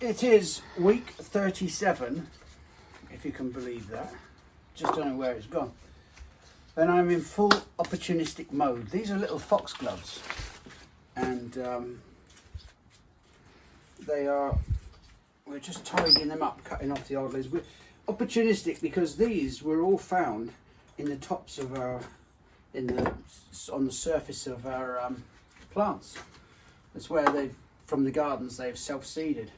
It is week 37, if you can believe that. Just don't know where it's gone. And I'm in full opportunistic mode. These are little foxgloves, and we're just tidying them up, cutting off the old leaves. We're opportunistic because these were all found in the tops of our, on the surface of our plants. That's where they've, from the gardens, they've self-seeded.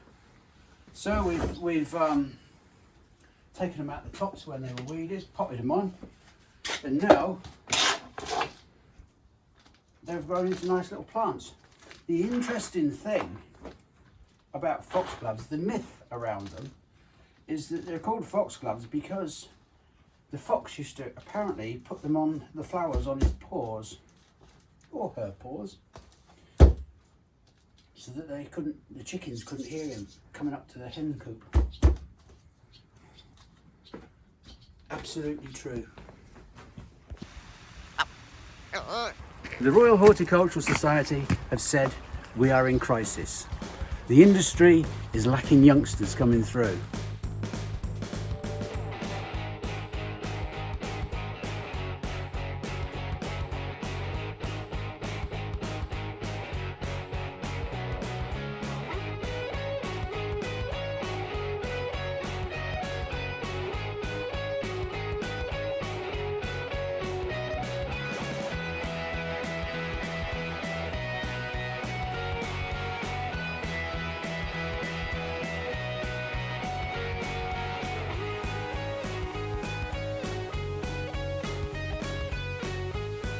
So we've taken them out the tops when they were weeded, potted them on, and now they've grown into nice little plants. The interesting thing about foxgloves, the myth around them, is that they're called foxgloves because the fox used to apparently put them on the flowers on his paws, or her paws, so that the chickens couldn't hear him coming up to the hen coop. Absolutely true. The Royal Horticultural Society have said we are in crisis. The industry is lacking youngsters coming through.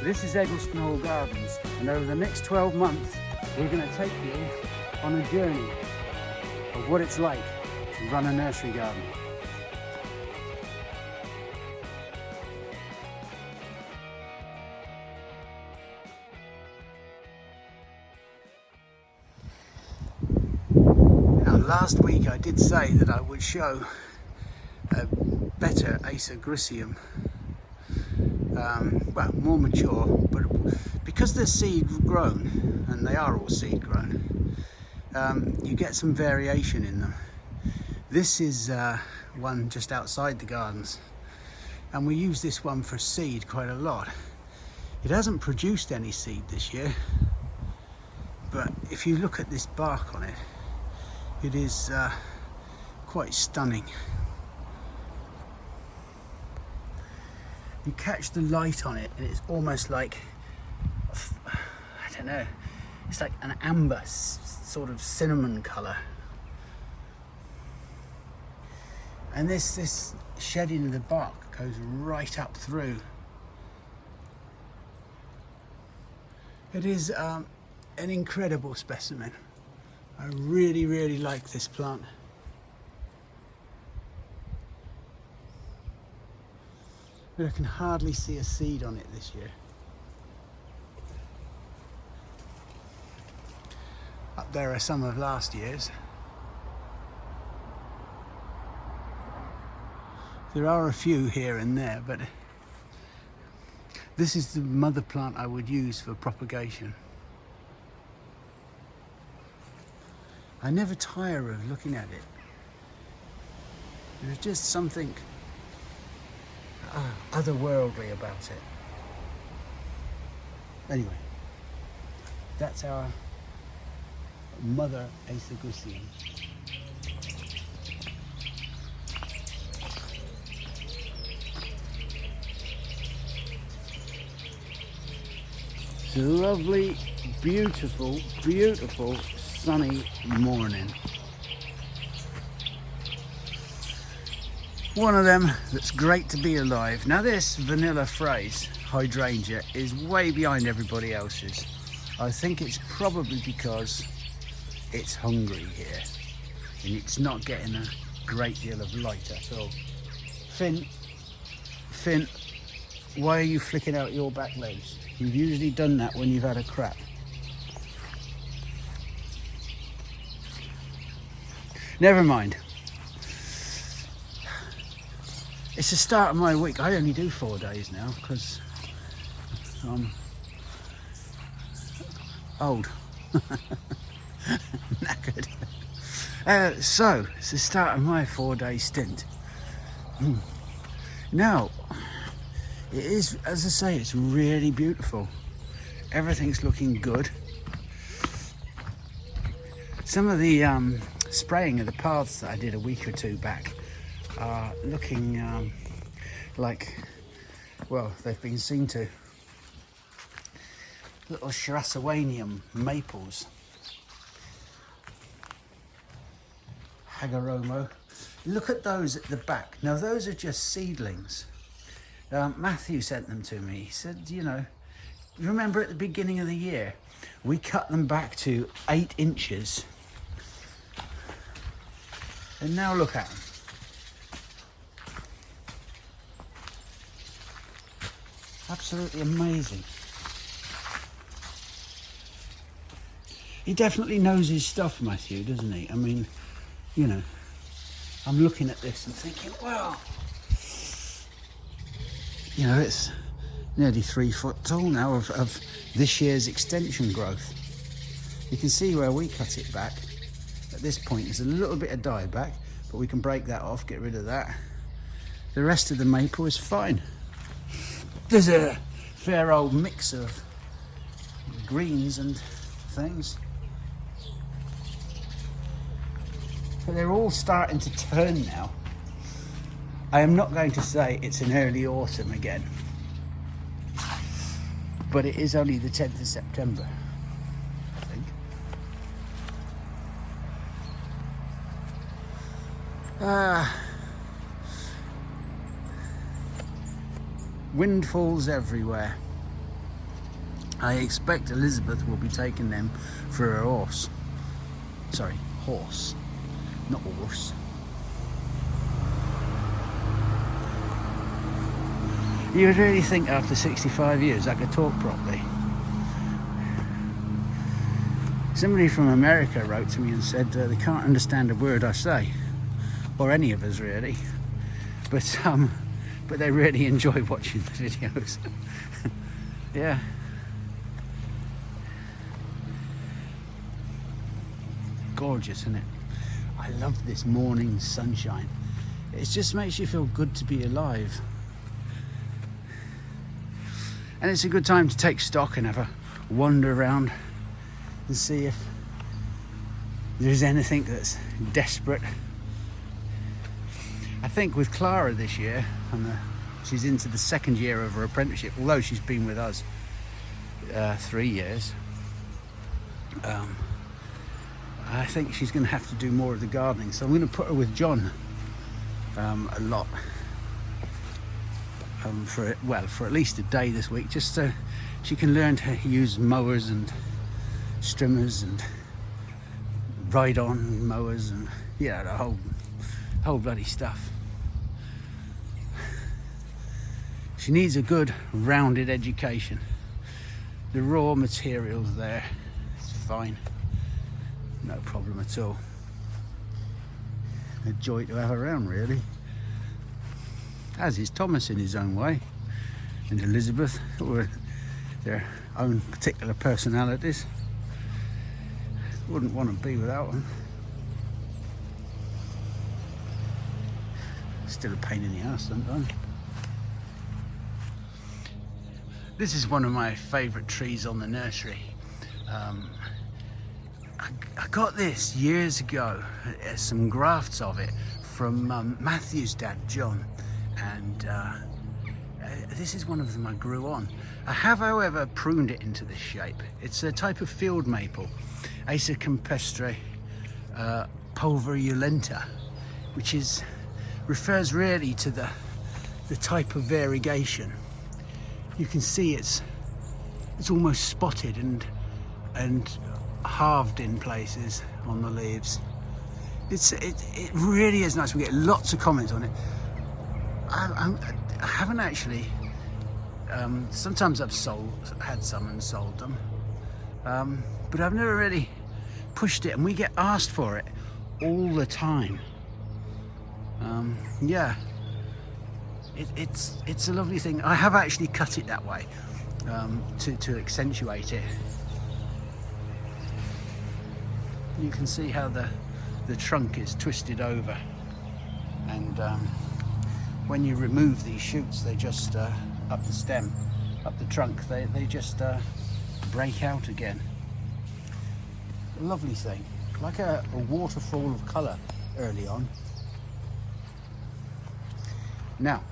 This is Eggleston Hall Gardens, and over the next 12 months we're going to take you on a journey of what it's like to run a nursery garden. Now, last week I did say that I would show a better Acer well, more mature, but because they're seed grown, and they are all seed grown, you get some variation in them. This is one just outside the gardens, and we use this one for seed quite a lot. It hasn't produced any seed this year, but if you look at this bark on it, it is quite stunning. You catch the light on it and it's almost like, I don't know, it's like an amber sort of cinnamon colour. And this shedding of the bark goes right up through. It is an incredible specimen. I really, really like this plant. But I can hardly see a seed on it this year. Up there are some of last year's. There are a few here and there, but this is the mother plant I would use for propagation. I never tire of looking at it. There's just something otherworldly about it. Anyway, that's our mother Acer. It's a lovely, beautiful, beautiful sunny morning. One of them that's great to be alive. Now this vanilla phrase, hydrangea, is way behind everybody else's. I think it's probably because it's hungry here and it's not getting a great deal of light at all. Finn, why are you flicking out your back legs? You've usually done that when you've had a crap. Never mind. It's the start of my week. I only do 4 days now because I'm old. Knackered. So it's the start of my 4-day stint. Now, it is, as I say, it's really beautiful. Everything's looking good. Some of the spraying of the paths that I did a week or two back are looking like, well, they've been seen to. Little Shrasawanium maples. Hagoromo. Look at those at the back. Now those are just seedlings. Matthew sent them to me. He said, you know, remember at the beginning of the year, we cut them back to 8 inches. And now look at them. Absolutely amazing. He definitely knows his stuff, Matthew, doesn't he? I mean, you know, I'm looking at this and thinking, well, you know, it's nearly 3 foot tall now of this year's extension growth. You can see where we cut it back. At this point, there's a little bit of dieback, but we can break that off, get rid of that. The rest of the maple is fine. There's a fair old mix of greens and things. But they're all starting to turn now. I am not going to say it's an early autumn again, but it is only the 10th of September, I think. Windfalls everywhere. I expect Elizabeth will be taking them for her horse. Sorry, horse. Not horse. You would really think after 65 years I could talk properly. Somebody from America wrote to me and said they can't understand a word I say, or any of us really, but they really enjoy watching the videos. Yeah. Gorgeous, isn't it? I love this morning sunshine. It just makes you feel good to be alive. And it's a good time to take stock and have a wander around and see if there's anything that's desperate. I think with Clara this year, she's into the 2nd year of her apprenticeship, although she's been with us 3 years. I think she's going to have to do more of the gardening, so I'm going to put her with John a lot for at least a day this week, just so she can learn to use mowers and strimmers and ride-on mowers and the whole bloody stuff. She needs a good rounded education. The raw materials there, it's fine. No problem at all. A joy to have around, really. As is Thomas in his own way, and Elizabeth, with their own particular personalities. Wouldn't want to be without them. Still a pain in the ass sometimes. This is one of my favourite trees on the nursery. I got this years ago, some grafts of it from Matthew's dad, John, and this is one of them I grew on. I have, however, pruned it into this shape. It's a type of field maple, Acer campestre pulverulenta, which refers really to the type of variegation. You can see it's almost spotted and halved in places on the leaves. It really is nice. We get lots of comments on it. I haven't actually. Sometimes I've had some and sold them, but I've never really pushed it. And we get asked for it all the time. Yeah, it's a lovely thing. I have actually cut it that way to accentuate it. You can see how the the trunk is twisted over, and when you remove these shoots, they just up the stem, up the trunk, they just break out again. A lovely thing, like a waterfall of colour early on. Now,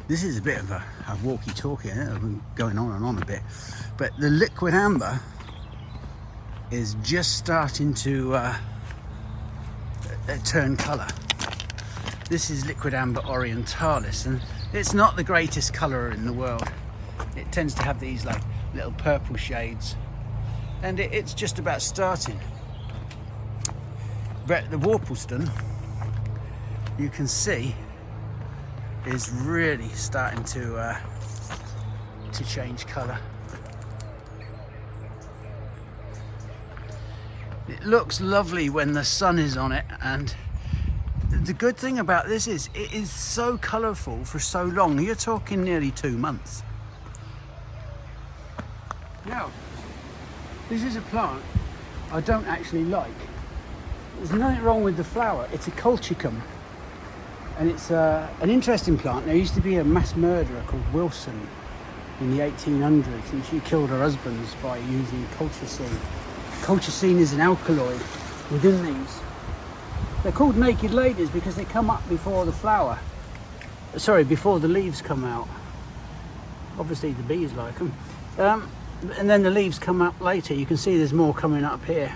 this is a bit of a walkie-talkie, I've been going on and on a bit, but the Liquidambur is just starting to turn colour. This is Liquidambur orientalis, and it's not the greatest colour in the world. It tends to have these like little purple shades, and it's just about starting. But the Worpleston, you can see, is really starting to change colour. It looks lovely when the sun is on it, and the good thing about this is it is so colourful for so long. You're talking nearly 2 months. Now, this is a plant I don't actually like. There's nothing wrong with the flower. It's a colchicum, and it's an interesting plant. There used to be a mass murderer called Wilson in the 1800s, and she killed her husbands by using colchicine. Colchicine is an alkaloid within these. They're called naked ladies because they come up before the flower. Sorry, before the leaves come out. Obviously the bees like them. And then the leaves come up later. You can see there's more coming up here.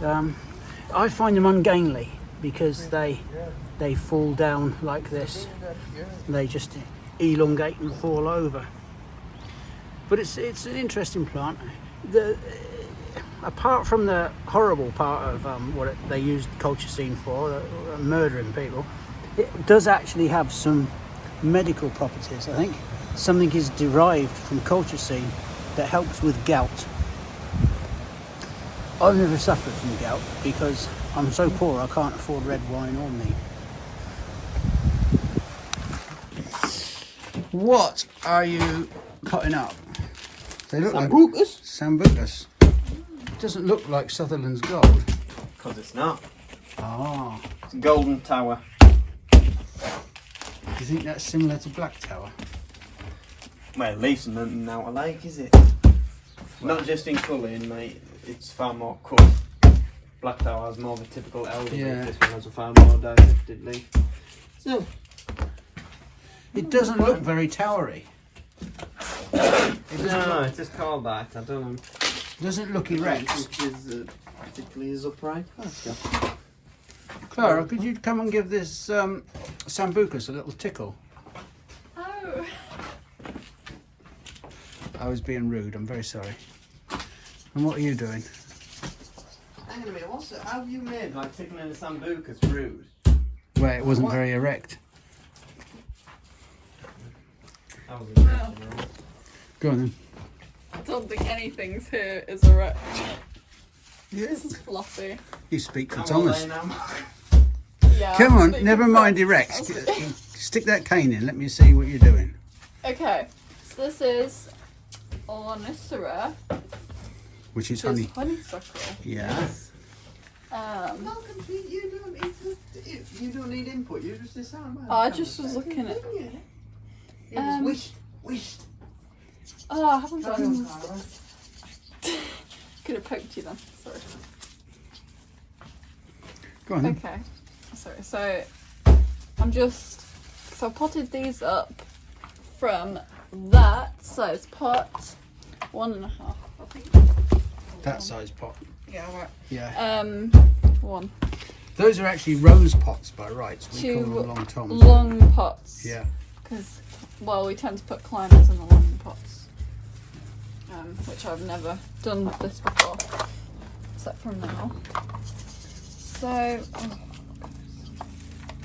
I find them ungainly because they fall down like this. They just elongate and fall over. But it's an interesting plant. Apart from the horrible part of what they used colchicine for, murdering people, it does actually have some medical properties. I think something is derived from colchicine that helps with gout. I've never suffered from gout because I'm so poor I can't afford red wine or meat. What are you putting up? They look Sambucus. like Sambucus. Doesn't look like Sutherland's gold. Because it's not. Ah. It's a golden tower. Do you think that's similar to Black Tower? Well, at least nothing out of lake, is it? Well, not just in colouring, mate. It's far more cut. Black Tower has more of a typical elder leaf. Yeah. This one has a far more dissected leaf. So, it doesn't look very towery. No, it's just called that. I don't know. Doesn't look erect. Which is particularly as upright. Let's go. Clara, could you come and give this Sambucus a little tickle? Oh. I was being rude, I'm very sorry. And what are you doing? Hang on a minute, how have you made like tickling a Sambucus rude? Well, it wasn't very erect. That was Well. Go on then. I don't think anything's here is erect. This is fluffy. You speak for Thomas. Yeah. Come on, speaking never mind French. erect. Stick that cane in, let me see what you're doing. Okay, so this is Onicera, Which is which honey. is honeysuckle. Yeah. Malcolm, you don't need input, you just decide. I just was looking at. Wish. Oh, I haven't done this. Could have poked you then. Sorry. Go on then. Okay. Sorry. So I potted these up from that size pot, 1.5, I think. That size pot. Yeah, right. Yeah. One. Those are actually rose pots by rights. We Two call them long toms. long pots. Yeah. Because, well, we tend to put climbers in the long pots. Which I've never done this before, except for now. So,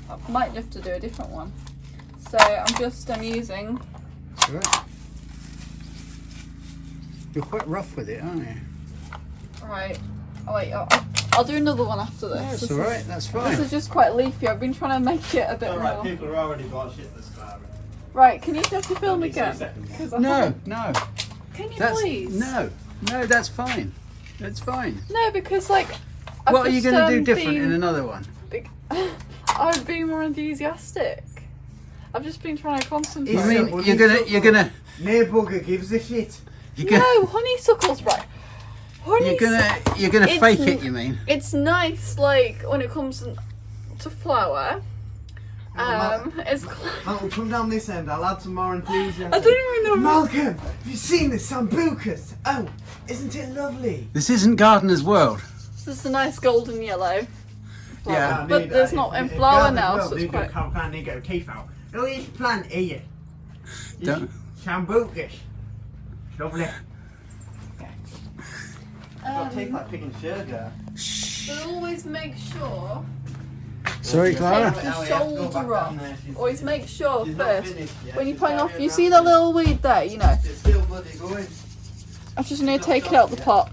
I might have to do a different one. So I'm using. Right. You're quite rough with it, aren't you? Right. Oh wait, I'll do another one after this. That's This all is- right. That's fine. This is just quite leafy. I've been trying to make it a bit Alright, more. people are already bought shit this far. Right, can you just film Only 2 again? seconds. 'Cause I No, haven't- no. Can you That's please? no. That's fine. That's fine. No, because like What are you going to do different been- in another one? I've been more enthusiastic. I've just been trying to concentrate. You mean you're gonna No bugger gives a shit. No, honeysuckles, right? you're gonna It's fake it? You mean? It's nice, like when it comes to flower. It's. Malcolm, come down this end. I'll add some more enthusiasm. I don't even know. Malcolm, have you seen the Sambucus? Oh, isn't it lovely? This isn't Gardener's World. This is a nice golden yellow. Flower. Yeah. But there's not in flower now, so it's quite. Can't go teeth out. Look at this plant here. Don't- Sambucus. Lovely. Got teeth like picking sugar. But always make sure. Sorry, Clara. Take the Oh, yeah, go shoulder back off. down there. Always make sure She's not first finished yet. when you're She's putting off. carrying You on see that little weed there, you know. It's still bloody going. I just need to take it out the pot.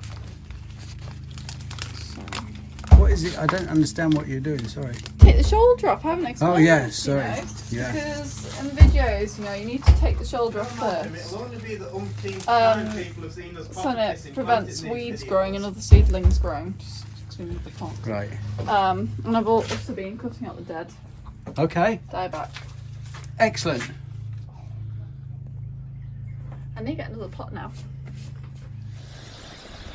What is it? I don't understand what you're doing. Sorry. Take the shoulder off. I haven't explained. Oh yeah, this, sorry. You know, Yeah. Because in videos, you know, you need to take the shoulder off first. It'll only be the umpteenth Um, time people have seen us So pop it this in prevents planted these weeds videos. growing and other seedlings growing. Just because we need the pot. Right. And I've also been cutting out the dead Okay. dieback. Excellent. I need to get another pot now.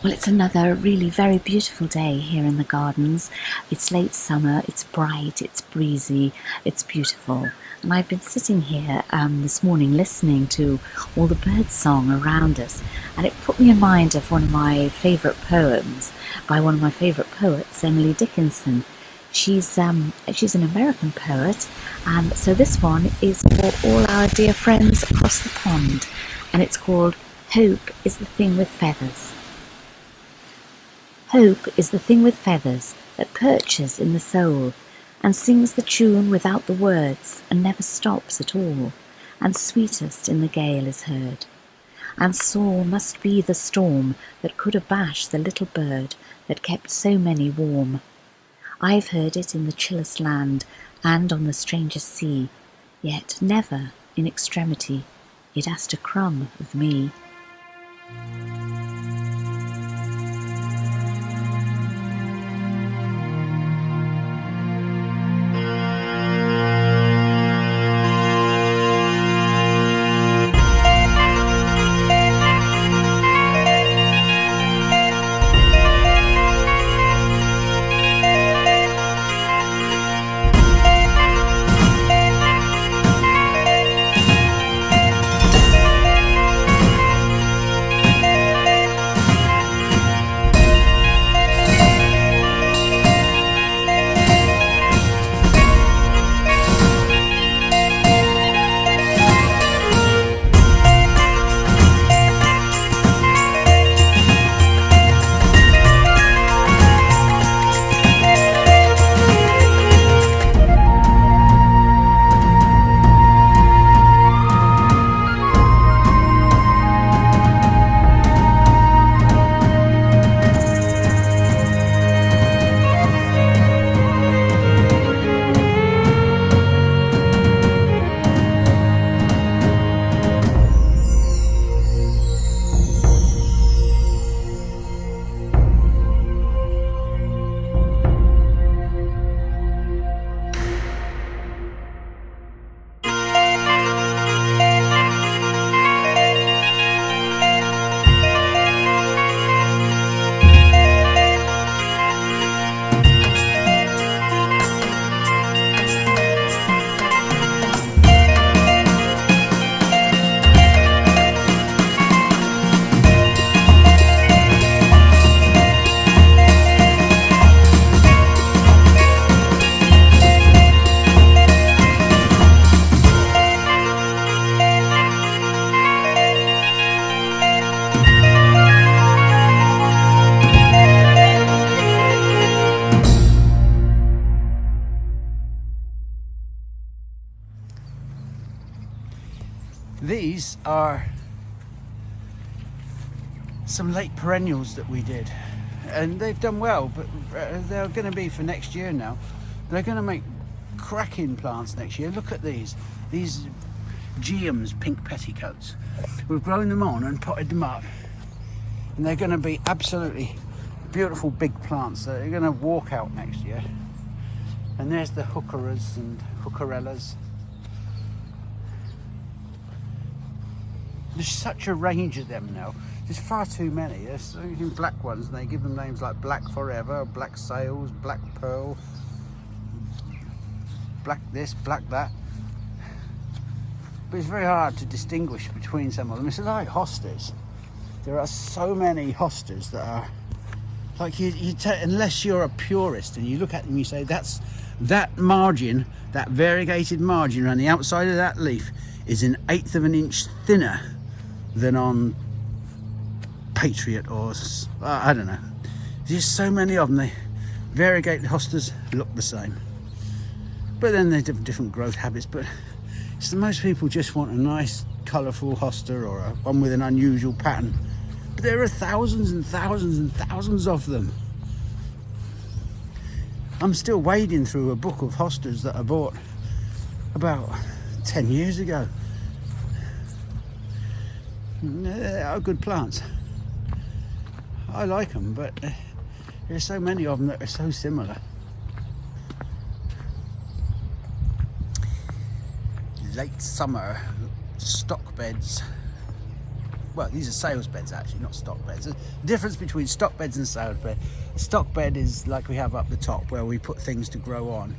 Well, it's another really very beautiful day here in the gardens. It's late summer, it's bright, it's breezy, it's beautiful. And I've been sitting here this morning listening to all the bird song around us, and it put me in mind of one of my favourite poems by one of my favourite poets, Emily Dickinson. She's an American poet, and so this one is for all our dear friends across the pond, and it's called Hope is the Thing with Feathers. Hope is the thing with feathers that perches in the soul, and sings the tune without the words, and never stops at all, and sweetest in the gale is heard. And sore must be the storm that could abash the little bird that kept so many warm. I've heard it in the chillest land, and on the strangest sea, yet never, in extremity, it asked a crumb of me. These are some late perennials that we did, and they've done well, but they're going to be for next year now. They're going to make cracking plants next year. Look at these geums, pink petticoats. We've grown them on and potted them up, and they're going to be absolutely beautiful big plants that are going to walk out next year. And there's the hookeras and hookerellas. There's such a range of them now. There's far too many. There's even black ones, and they give them names like Black Forever, Black Sails, Black Pearl, Black this, Black that. But it's very hard to distinguish between some of them. It's like hostas. There are so many hostas that are like unless you're a purist and you look at them and you say that margin, that variegated margin around the outside of that leaf is 1/8 of an inch thinner than on Patriot or I don't know. There's so many of them. They variegated hostas look the same, but then they have different growth habits. But it's most people just want a nice colourful hosta or one with an unusual pattern. But there are thousands and thousands and thousands of them. I'm still wading through a book of hostas that I bought about 10 years ago. They are good plants. I like them, but there's so many of them that are so similar. Late summer stock beds. Well, these are sales beds actually, not stock beds. The difference between stock beds and sales bed. A stock bed is like we have up the top where we put things to grow on.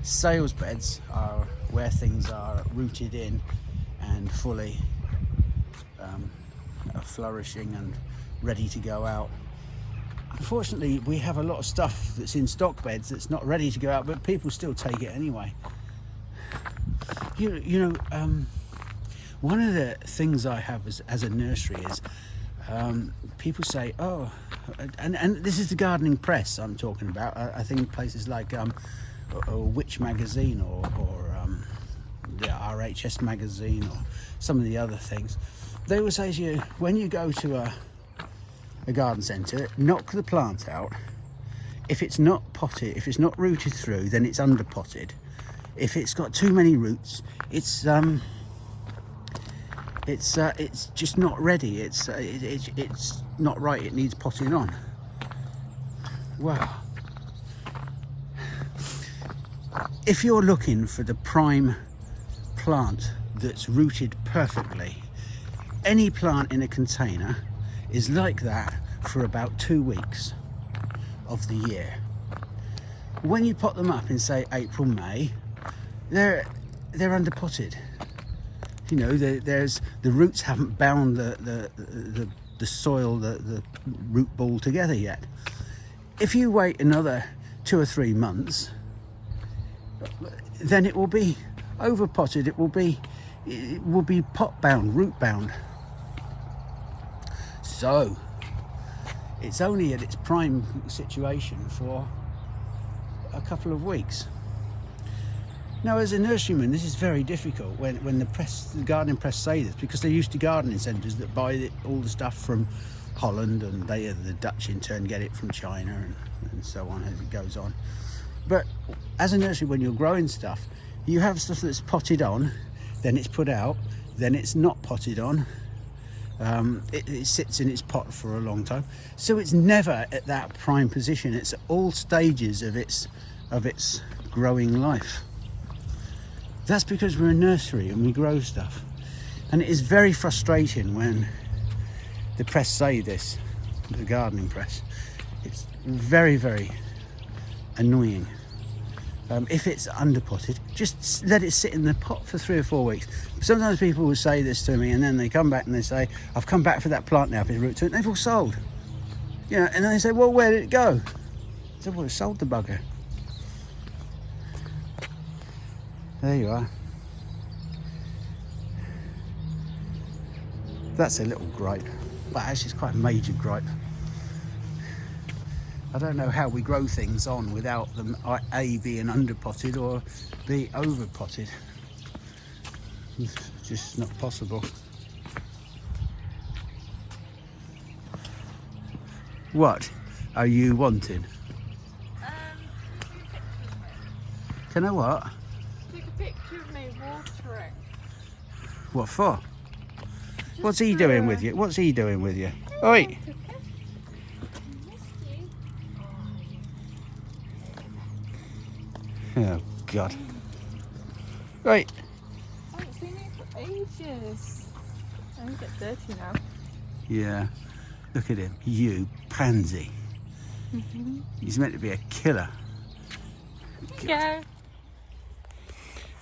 Sales beds are where things are rooted in and fully flourishing and ready to go out. Unfortunately, we have a lot of stuff that's in stock beds that's not ready to go out, but people still take it anyway. One of the things I have as a nursery is people say, oh, and this is the gardening press I'm talking about. I think places like Which Magazine or the RHS Magazine or some of the other things, they will say to you, when you go to a garden centre, knock the plant out. If it's not potted, if it's not rooted through, then it's under potted. If it's got too many roots, it's just not ready. It's not right. It needs potting on. Well, if you're looking for the prime plant that's rooted perfectly, any plant in a container is like that for about 2 weeks of the year. When you pot them up in, say, April, May, they're under potted. You know, there's the roots haven't bound the soil, the root ball together yet. If you wait another 2 or 3 months, then it will be over potted. It will be pot bound, root bound. So it's only at its prime situation for a couple of weeks. Now, as a nurseryman, this is very difficult when the gardening press say this, because they're used to gardening centres that buy all the stuff from Holland, and the Dutch in turn get it from China and so on as it goes on. But as a nursery, when you're growing stuff, you have stuff that's potted on, then it's put out, then it's not potted on. It sits in its pot for a long time, so it's never at that prime position. It's at all stages of its growing life. That's because we're a nursery and we grow stuff, and it is very frustrating when the press say this, the gardening press. It's very, very annoying. If it's underpotted, just let it sit in the pot for 3 or 4 weeks. Sometimes people will say this to me, and then they come back and they say, I've come back for that plant now, for root to it, and they've all sold. You know, and then they say, well, where did it go? I said, well, it sold the bugger. There you are. That's a little gripe, but actually it's quite a major gripe. I don't know how we grow things on without them A, being underpotted, or B, overpotted. It's just not possible. What are you wanting? Can I what? Take a picture of me watering. What for? What's he doing with you? What's he doing with you? Oi! Oh God. Right. I haven't seen you for ages. I think it's dirty now. Yeah. Look at him. You pansy. He's meant to be a killer. Yeah.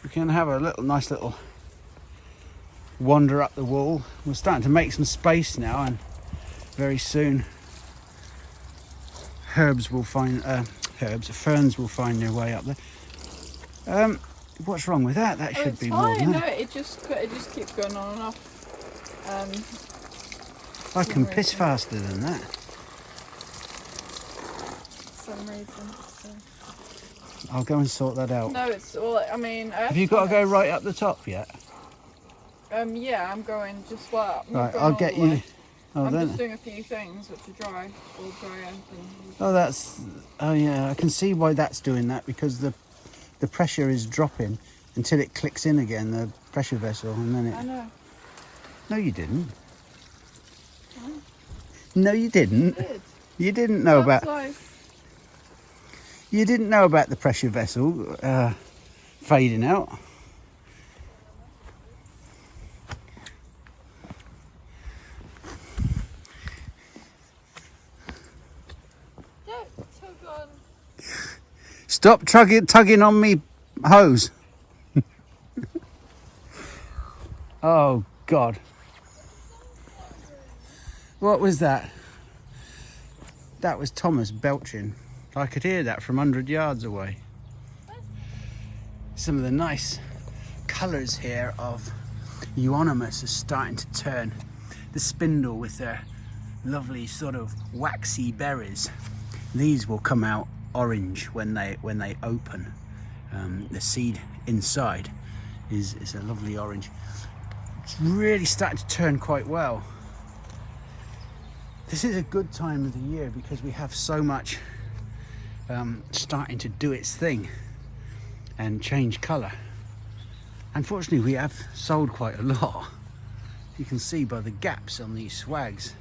We can have a nice little wander up the wall. We're starting to make some space now, and very soon ferns will find their way up there. What's wrong with that? That should be more than No, that. it just keeps going on and off. I can piss faster than that. For some reason. So. I'll go and sort that out. No, it's all. I mean, Have you got to go right up the top yet? Yeah, I'm going just like. Right, I'll get you. Oh, I'm then. just doing a few things which are dry, all dry and things. Oh, that's. Oh, yeah. I can see why that's doing that, because the pressure is dropping until it clicks in again, the pressure vessel, and then it. I know. No, you didn't. No, you didn't. I did. You didn't know That's about. life. You didn't know about the pressure vessel fading out. Don't tug on. Stop tugging on me hose. Oh God. What was that? That was Thomas belching. I could hear that from 100 yards away. Some of the nice colours here of euonymus are starting to turn. The spindle with their lovely sort of waxy berries. These will come out orange when they open. The seed inside is a lovely orange. It's really starting to turn quite well. This is a good time of the year because we have so much starting to do its thing and change colour. Unfortunately, we have sold quite a lot. You can see by the gaps on these swags.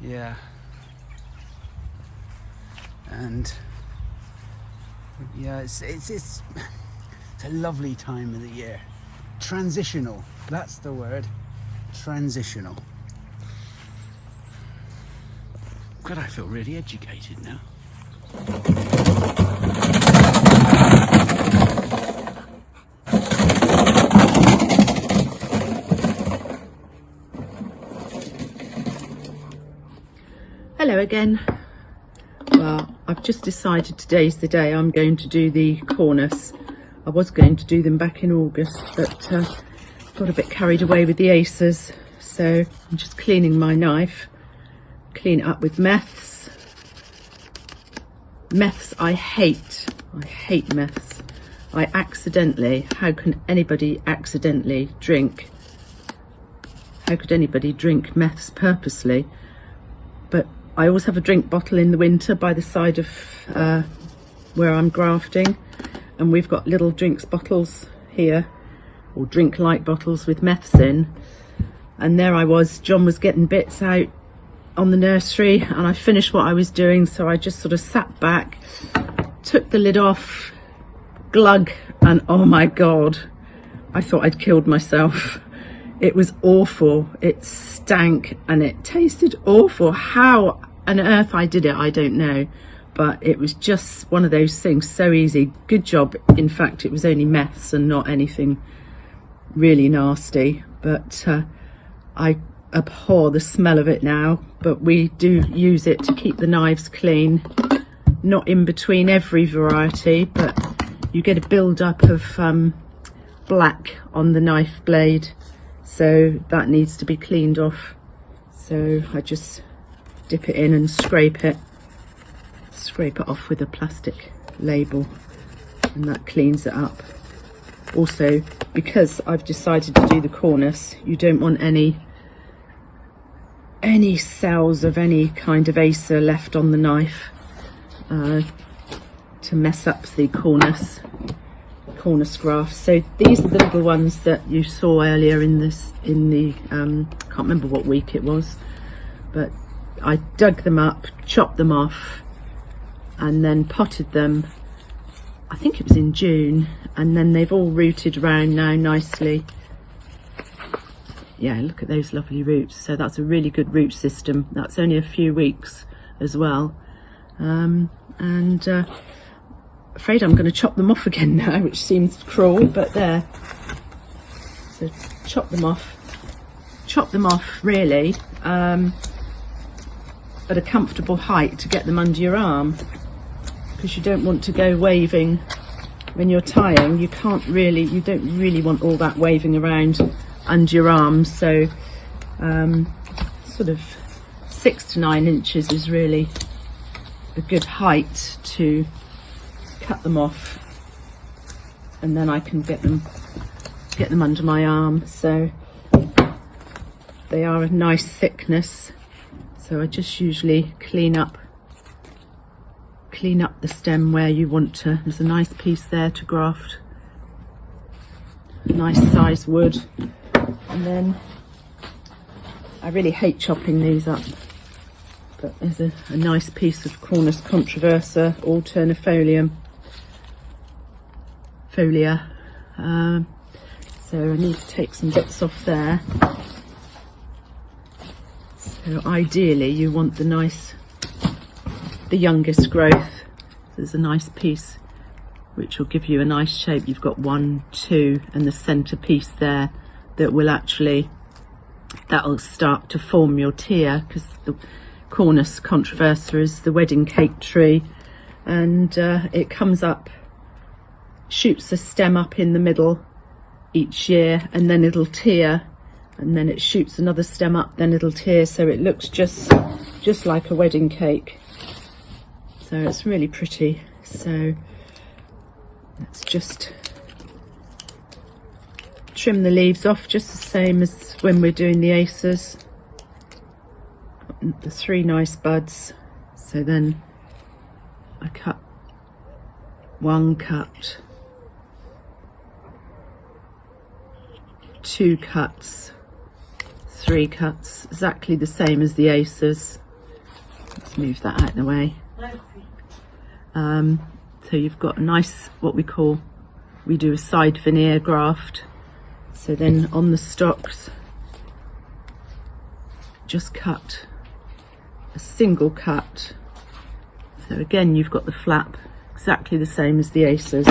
Yeah, and yeah, it's a lovely time of the year. Transitional, that's the word. Transitional. God, I feel really educated now. Hello again. Well, I've just decided today's the day I'm going to do the cornice. I was going to do them back in August, but got a bit carried away with the aces, so I'm just cleaning my knife. Clean it up with meths. Meths I hate meths. How can anybody accidentally drink? How could anybody drink meths purposely? But I always have a drink bottle in the winter by the side of where I'm grafting, and we've got little drinks bottles here, or drink light bottles with meths in. And there I was, John was getting bits out on the nursery, and I finished what I was doing, so I just sort of sat back, took the lid off, glug, and oh my God, I thought I'd killed myself. It was awful. It stank and it tasted awful. How on earth I did it, I don't know, but it was just one of those things. So easy. Good job. In fact, it was only meths and not anything really nasty, but I abhor the smell of it now. But we do use it to keep the knives clean, not in between every variety, but you get a build up of black on the knife blade, so that needs to be cleaned off. So I just dip it in and scrape it off with a plastic label, and that cleans it up. Also, because I've decided to do the cornice, you don't want any cells of any kind of acer left on the knife to mess up the cornice graft. So these are the little ones that you saw earlier in the can't remember what week it was, but I dug them up, chopped them off, and then potted them. I think it was in June, and then they've all rooted around now nicely. Yeah, look at those lovely roots. So that's a really good root system. That's only a few weeks as well. Afraid I'm going to chop them off again now, which seems cruel, but there. So chop them off really at a comfortable height to get them under your arm, because you don't want to go waving when you're tying. You don't really want all that waving around under your arm. So sort of 6 to 9 inches is really a good height to cut them off, and then I can get them under my arm. So they are a nice thickness. So I just usually clean up the stem where you want to. There's a nice piece there to graft, nice size wood. And then I really hate chopping these up, but there's a nice piece of Cornus controversa alternifolium folia. So I need to take some bits off there. So ideally you want the youngest growth. There's a nice piece which will give you a nice shape. You've got 1, 2 and the centre piece there that'll start to form your tier, because the Cornus controversa is the wedding cake tree, and it comes up, shoots a stem up in the middle each year, and then it'll tier, and then it shoots another stem up, then it'll tier, so it looks just like a wedding cake. So it's really pretty. So let's just trim the leaves off just the same as when we're doing the aces. Got the 3 nice buds. So then I cut 1 cut, 2 cuts, 3 cuts, exactly the same as the aces. Let's move that out of the way. So you've got a nice, we do a side veneer graft. So then on the stocks, just cut a single cut. So again, you've got the flap exactly the same as the aces,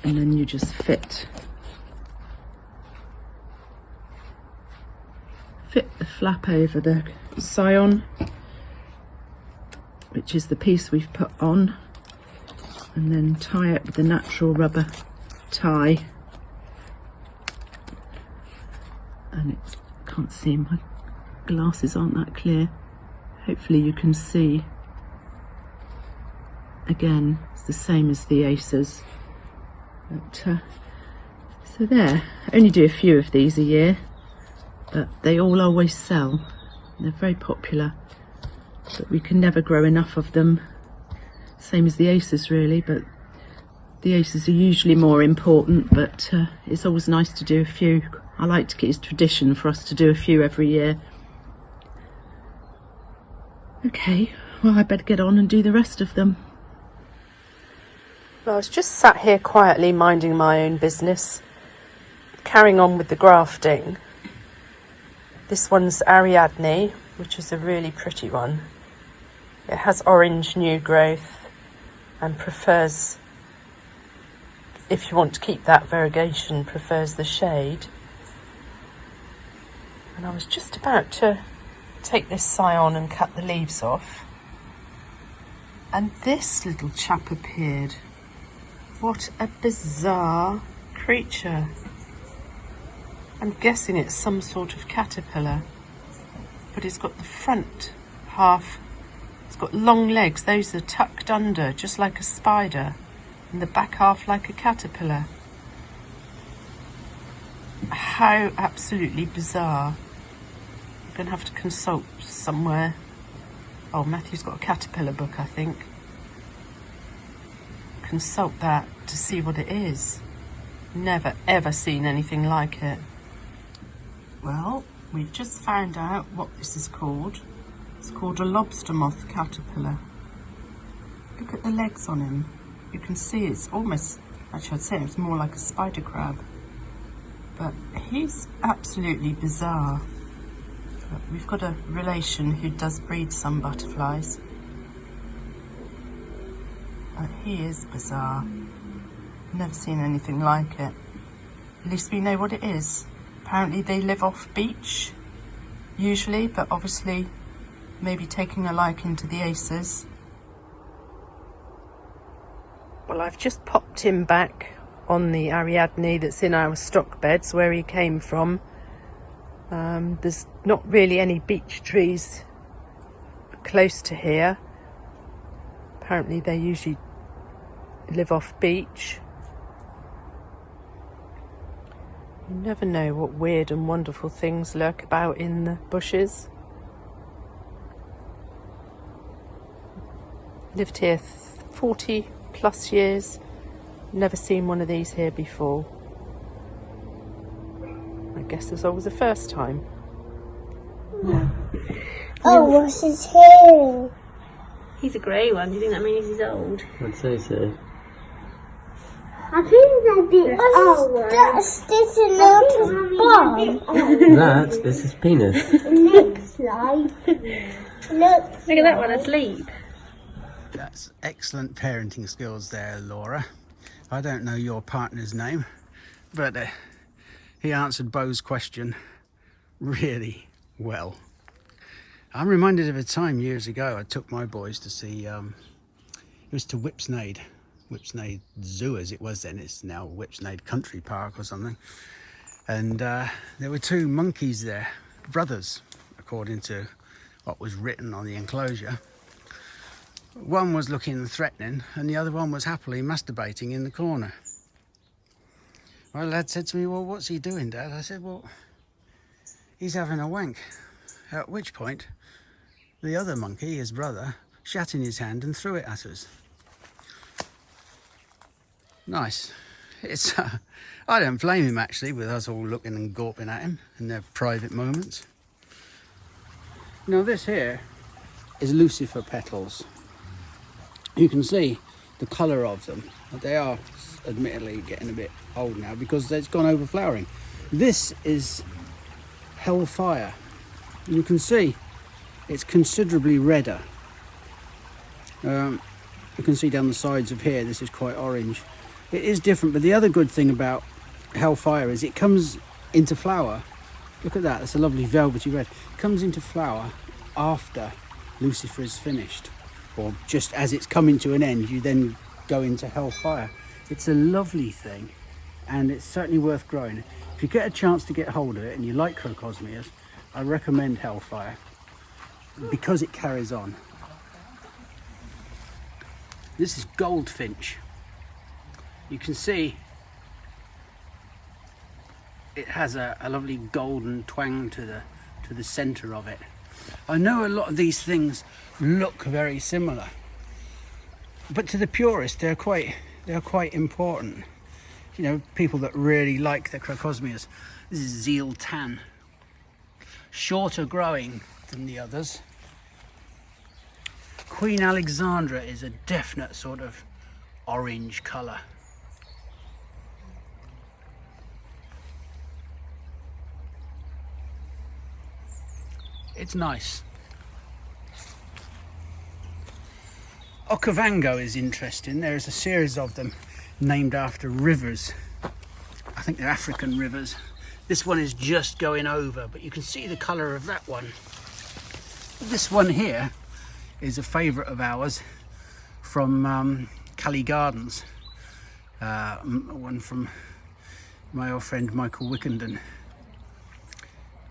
and then you just fit the flap over the scion, which is the piece we've put on, and then tie it with the natural rubber tie. And I can't see, my glasses aren't that clear. Hopefully you can see. Again, it's the same as the aces. But, so there, I only do a few of these a year, but they all always sell. They're very popular, but we can never grow enough of them. Same as the aces really, but the aces are usually more important, but it's always nice to do a few. I like to get it tradition for us to do a few every year. Okay, well I better get on and do the rest of them. Well, I was just sat here quietly minding my own business, carrying on with the grafting. This one's Ariadne, which is a really pretty one. It has orange new growth and prefers, if you want to keep that variegation, prefers the shade. And I was just about to take this scion and cut the leaves off, and this little chap appeared. What a bizarre creature. I'm guessing it's some sort of caterpillar, but it's got the front half, it's got long legs, those are tucked under just like a spider, and the back half like a caterpillar. How absolutely bizarre. I'm going to have to consult somewhere. Oh, Matthew's got a caterpillar book, I think. Consult that to see what it is. Never ever seen anything like it. Well, We've just found out what this is called. It's called a lobster moth caterpillar. Look at the legs on him. You can see it's almost, actually I'd say it's more like a spider crab. But he's absolutely bizarre. But we've got a relation who does breed some butterflies. But he is bizarre. Never seen anything like it. At least we know what it is. Apparently they live off beach, usually, but obviously maybe taking a liking to the aces. Well, I've just popped him back on the Ariadne that's in our stock beds where he came from. There's not really any beech trees close to here. Apparently they usually live off beach. You never know what weird and wonderful things lurk about in the bushes. Lived here 40 plus years. Never seen one of these here before. I guess there's always a first time. Oh, what's his hair? He's a grey one. Do you think that means he's old? I'd say so. I think they're a bit old. That's sticking out of the bum. That is his penis. Looks like. Look at that one asleep. That's excellent parenting skills there, Laura. I don't know your partner's name, but he answered Bo's question really well. I'm reminded of a time years ago I took my boys to see, it was to Whipsnade Zoo as it was then. It's now Whipsnade Country Park or something. And there were two monkeys there, brothers, according to what was written on the enclosure. One was looking threatening and the other one was happily masturbating in the corner. My lad said to me, well, what's he doing, Dad? I said, well, he's having a wank. At which point, the other monkey, his brother, shat in his hand and threw it at us. Nice. It's, I don't blame him actually, with us all looking and gawping at him in their private moments. Now this here is lucifer petals. You can see the colour of them. They are admittedly getting a bit old now because it's gone over flowering. This is Hellfire. You can see it's considerably redder. You can see down the sides of here, this is quite orange. It is different, but the other good thing about Hellfire is it comes into flower. Look at that, it's a lovely velvety red. It comes into flower after Lucifer is finished, or just as it's coming to an end, you then go into Hellfire. It's a lovely thing, and it's certainly worth growing. If you get a chance to get hold of it and you like Crocosmias, I recommend Hellfire because it carries on. This is Goldfinch. You can see it has a lovely golden twang to the centre of it. I know a lot of these things look very similar, but to the purist they're quite important. You know, people that really like the Crocosmias. This is Zeal Tan, shorter growing than the others. Queen Alexandra is a definite sort of orange colour. It's nice. Okavango is interesting. There is a series of them named after rivers. I think they're African rivers. This one is just going over, but you can see the colour of that one. This one here is a favourite of ours from Cali Gardens. One from my old friend Michael Wickenden.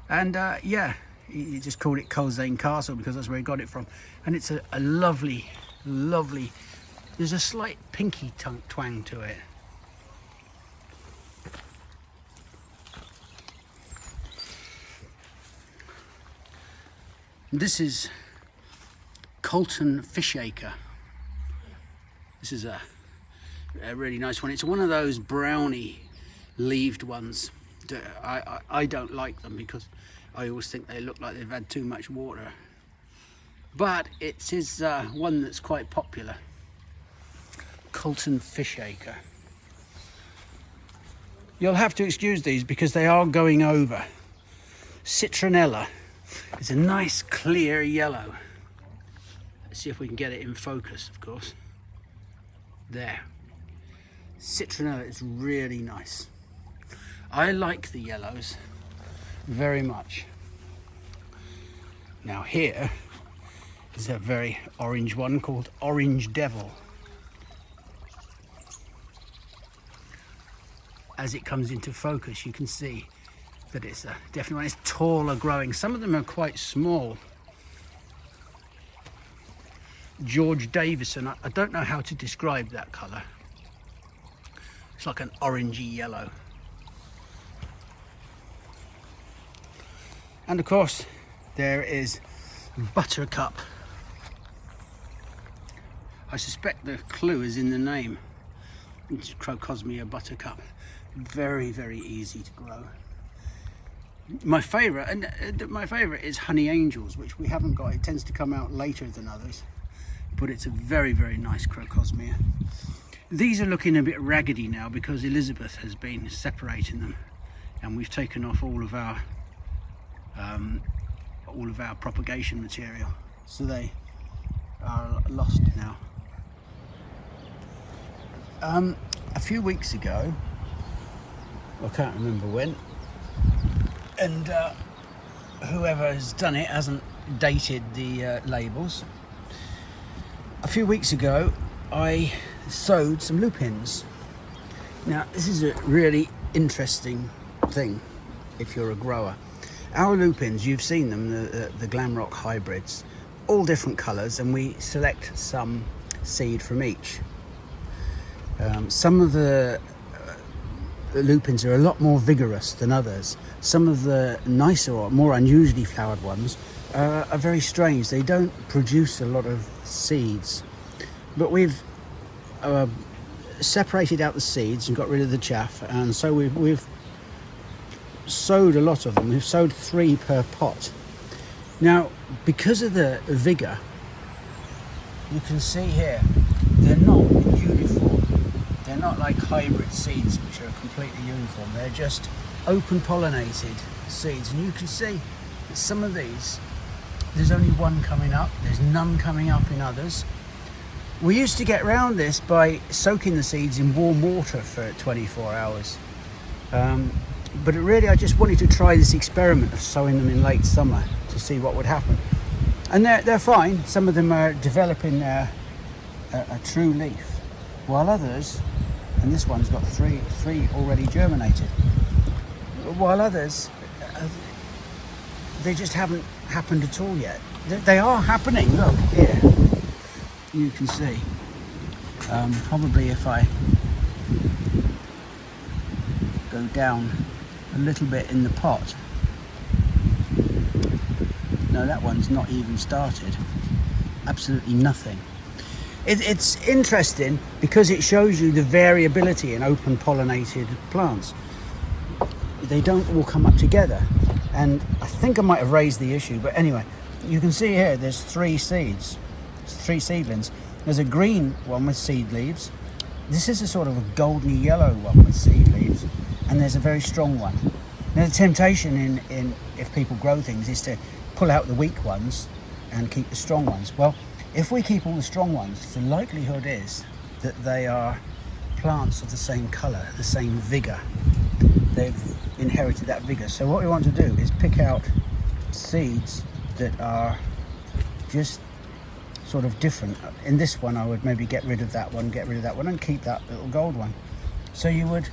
And yeah, he just called it Calzeun Castle because that's where he got it from. And it's a lovely, lovely, there's a slight pinky twang to it. This is Colton Fishacre. This is a really nice one. It's one of those brownie leaved ones. I don't like them because I always think they look like they've had too much water. But it is one that's quite popular. Colton Fishacre. You'll have to excuse these because they are going over. Citronella. It's a nice clear yellow. Let's see if we can get it in focus, of course. There. Citronella is really nice. I like the yellows very much. Now here is a very orange one called Orange Devil. As it comes into focus, you can see that it's definitely one. It's taller growing. Some of them are quite small. George Davison, I don't know how to describe that colour. It's like an orangey yellow. And of course, there is Buttercup. I suspect the clue is in the name. It's Crocosmia Buttercup. Very, very easy to grow. My favourite, is Honey Angels, which we haven't got. It tends to come out later than others, but it's a very, very nice Crocosmia. These are looking a bit raggedy now because Elizabeth has been separating them, and we've taken off all of our propagation material, so they are lost now. A few weeks ago, I can't remember when, and whoever has done it hasn't dated the labels. A few weeks ago I sowed some lupins. Now this is a really interesting thing if you're a grower. Our lupins, you've seen them, the Glamrock hybrids, all different colours, and we select some seed from each. Some of the lupins are a lot more vigorous than others. Some of the nicer or more unusually flowered ones are very strange. They don't produce a lot of seeds, but we've separated out the seeds and got rid of the chaff, and so we've sowed a lot of them. We've sowed 3 per pot. Now, because of the vigour, you can see here they're not uniform. They're not like hybrid seeds which are completely uniform. They're just open pollinated seeds, and you can see that some of these, there's only one coming up, there's none coming up in others. We used to get around this by soaking the seeds in warm water for 24 hours. But really I just wanted to try this experiment of sowing them in late summer to see what would happen. And they're fine. Some of them are developing a true leaf, while others, and this one's got three already germinated, while others, they just haven't happened at all yet. They are happening, look, here. You can see. Probably if I go down a little bit in the pot. No, that one's not even started. Absolutely nothing. It's interesting because it shows you the variability in open pollinated plants. They don't all come up together, and I think I might have raised the issue, but anyway, you can see here there's 3 seeds. There's 3 seedlings. There's a green one with seed leaves. This is a sort of a goldeny yellow one with seed leaves, and there's a very strong one. Now the temptation in if people grow things is to pull out the weak ones and keep the strong ones. Well, if we keep all the strong ones, the likelihood is that they are plants of the same colour, the same vigour. They've inherited that vigour. So what we want to do is pick out seeds that are just sort of different. In this one I would maybe get rid of that one, and keep that little gold one. So you would,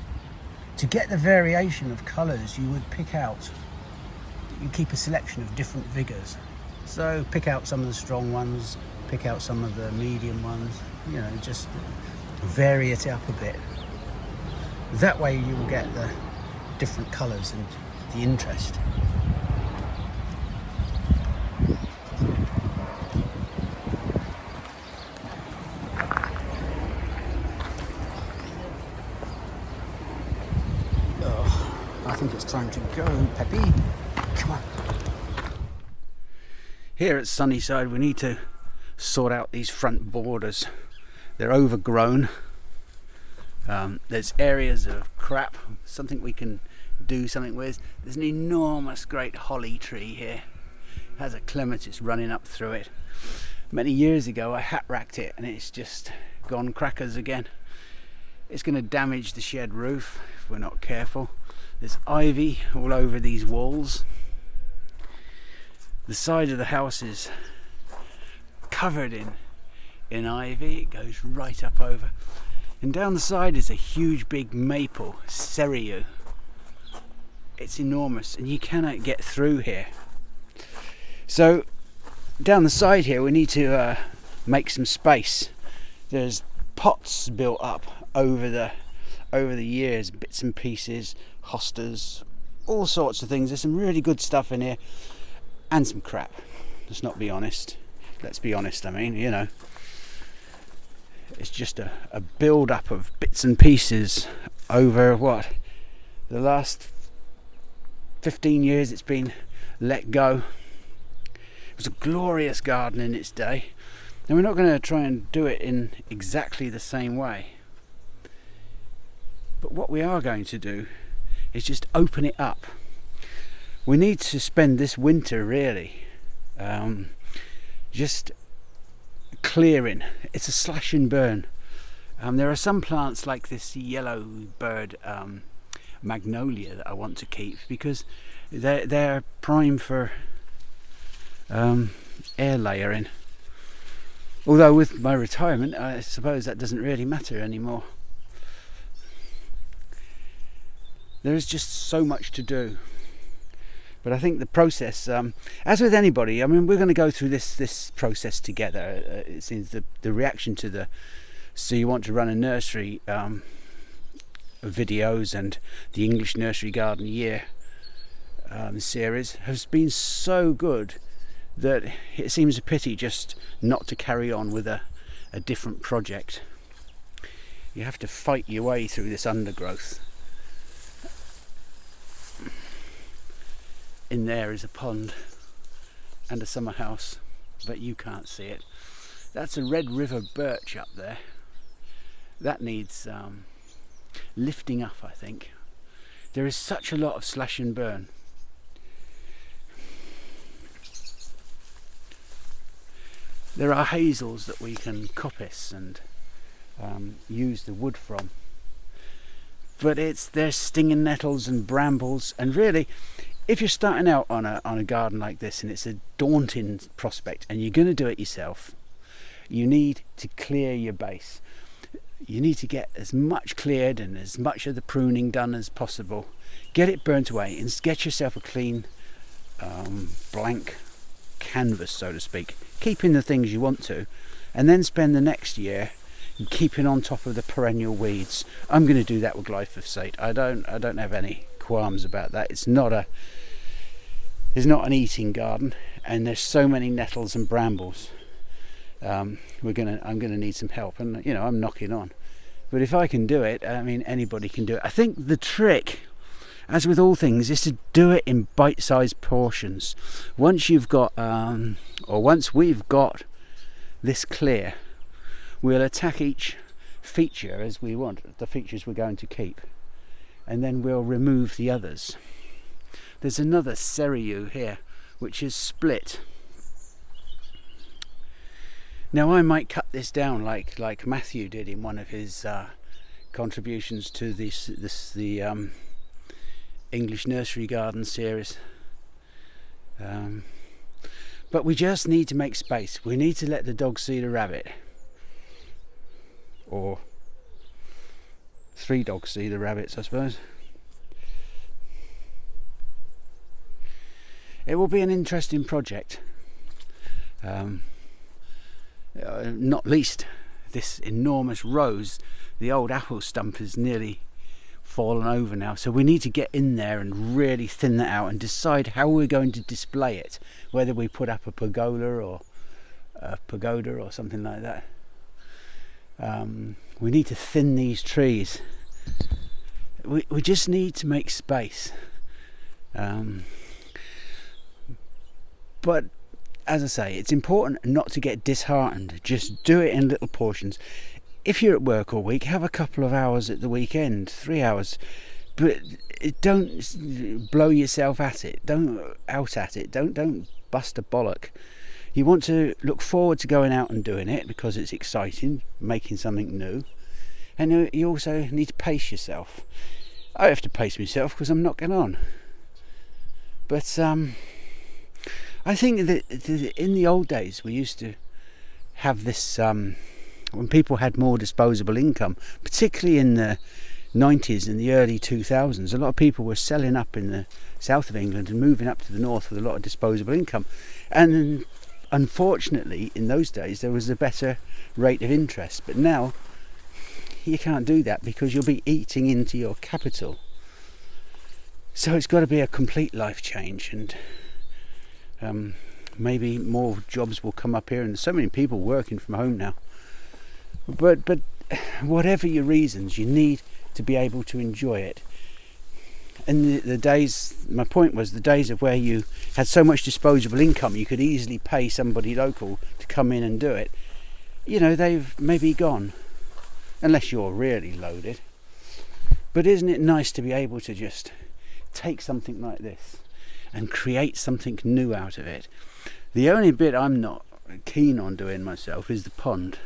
to get the variation of colours, you would pick out, you keep a selection of different vigours. So pick out some of the strong ones, pick out some of the medium ones, you know, just vary it up a bit. That way you will get the different colours and the interest. Oh, I think it's time to go, Peppy. Come on. Here at Sunnyside we need to sort out these front borders. They're overgrown. There's areas of crap, something we can do something with. There's an enormous great holly tree here. It has a clematis running up through it. Many years ago I hat racked it and it's just gone crackers again. It's going to damage the shed roof if we're not careful. There's ivy all over these walls. The side of the house is covered in ivy. It goes right up over. And down the side is a huge big maple, cereus. It's enormous and you cannot get through here. So down the side here we need to make some space. There's pots built up over the years, bits and pieces, hostas, all sorts of things. There's some really good stuff in here and some crap. Let's not be honest. Let's be honest, I mean, you know. It's just a build up of bits and pieces over what? The last 15 years it's been let go. It was a glorious garden in its day. And we're not going to try and do it in exactly the same way. But what we are going to do is just open it up. We need to spend this winter really just clearing. It's a slash and burn. There are some plants like this yellow bird magnolia that I want to keep because they're prime for air layering. Although with my retirement I suppose that doesn't really matter anymore. There is just so much to do. But I think the process, as with anybody, I mean, we're going to go through this process together. It seems the reaction to the So You Want to Run a Nursery videos and the English Nursery Garden Year series has been so good that it seems a pity just not to carry on with a different project. You have to fight your way through this undergrowth. In there is a pond and a summer house, but you can't see it. That's a Red River birch up there. That needs lifting up, I think. There is such a lot of slash and burn. There are hazels that we can coppice and use the wood from. But there's stinging nettles and brambles, and really, if you're starting out on a garden like this and it's a daunting prospect and you're going to do it yourself, you need to clear your base. You need to get as much cleared and as much of the pruning done as possible. Get it burnt away and get yourself a clean blank canvas, so to speak, keeping the things you want to, and then spend the next year keeping on top of the perennial weeds. I'm going to do that with glyphosate. I don't have any qualms about that. It's not an eating garden, and there's so many nettles and brambles. I'm gonna need some help, and you know, I'm knocking on. But if I can do it, I mean, anybody can do it. I think the trick, as with all things, is to do it in bite-sized portions. Once you've got, or once we've got this clear, we'll attack each feature as we want, the features we're going to keep, and then we'll remove the others. There's another cereus here, which is split. Now I might cut this down like Matthew did in one of his contributions to the English Nursery Garden series. But we just need to make space. We need to let the dog see the rabbit. Or 3 dogs see the rabbits, I suppose. It will be an interesting project. Not least this enormous rose. The old apple stump has nearly fallen over now, so we need to get in there and really thin that out and decide how we're going to display it, whether we put up a pagoda or something like that. We need to thin these trees. We just need to make space. But as I say, it's important not to get disheartened. Just do it in little portions. If you're at work all week, have a couple of hours at the weekend, 3 hours, but don't blow yourself at it. Don't bust a bollock. You want to look forward to going out and doing it because it's exciting, making something new. And you also need to pace yourself. I have to pace myself because I'm not getting on. But I think that in the old days we used to have this, when people had more disposable income, particularly in the 90s and the early 2000s, a lot of people were selling up in the south of England and moving up to the north with a lot of disposable income. And unfortunately, in those days, there was a better rate of interest. But now, you can't do that because you'll be eating into your capital. So it's got to be a complete life change, and maybe more jobs will come up here, and there's so many people working from home now. But whatever your reasons, you need to be able to enjoy it. And the days, my point was, the days of where you had so much disposable income you could easily pay somebody local to come in and do it, you know, they've maybe gone, unless you're really loaded. But isn't it nice to be able to just take something like this and create something new out of it? The only bit I'm not keen on doing myself is the pond.